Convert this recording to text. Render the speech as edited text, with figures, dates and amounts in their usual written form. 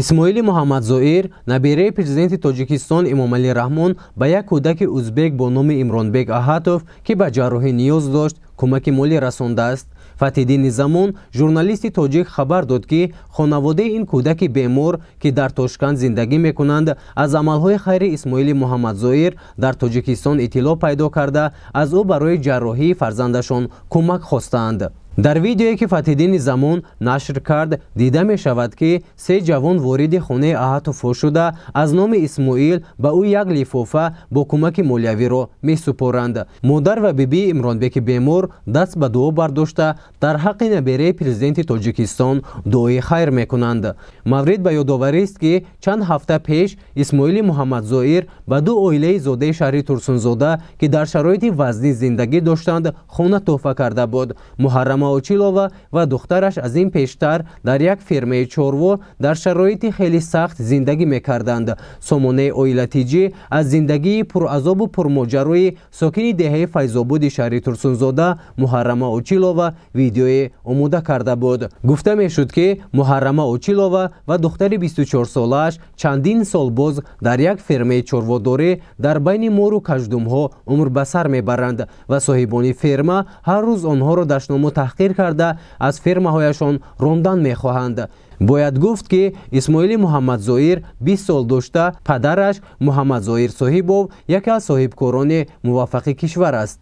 исмоили муҳаммадзоир набераи президенти Тоҷикистон Эмомалӣ Раҳмон ба як кӯдаки ӯзбек бо номи Имронбек Аҳатов ки ба ҷарроҳӣ ниёз дошт кумаки молӣ расондааст. Фатҳиддини Замон журналисти тоҷик хабар дод ки хонаводаи ин кӯдаки бемор ки дар Тошканд зиндагӣ мекунанд аз амалҳои хайри Исмоили Муҳаммадзоир дар Тоҷикистон иттилоъ пайдо карда аз ӯ барои ҷарроҳии фарзандашон кумак хостаанд. дар видеое ки Фатҳиддини Замон нашр кард дида мешавад ки се ҷавон вориди хонаи Аҳатовҳо шуда аз номи Исмоил ба ӯ як лифофа бо кумаки молиявиро месупоранд. модар ва бибии Имронбеки бемор даст ба дуо бардошта дар ҳаққи набераи президенти Тоҷикистон дуои хайр мекунанд. маврид ба ёдоварист ки чанд ҳафта пеш Исмоили Муҳаммадзоир ба ду оилаи зодаи шаҳри Турсунзода ки дар шароити вазнӣ зиндагӣ доштанд хона тӯҳфа карда буд. Муҳаррама Очилова ва духтараш аз ин пештар дар як фермаи чорво дар шароити хеле сахт зиндагӣ мекарданд. сомонаи оилатиҷӣ аз зиндагии пуразобу пурмоҷарои сокини деҳаи Файзободи шаҳри Турсунзода Муҳаррама Очилова видеое омода карда буд. гуфта мешуд ки Муҳаррама Очилова ва духтари 24-солааш чандин сол боз дар як фермаи чорводорӣ дар байни мору каждумҳо умр ба сар мебаранд ва соҳибони ферма ҳар рӯз онҳоро дашномо таҳқиқ карда аз фермаҳояшон рондан мехоҳанд. бояд гуфт ки Исмоили Муҳаммадзоир 20 сол дошта падараш Муҳаммадзоир Соҳибов яке аз соҳибкорони муваффақи кишвар аст.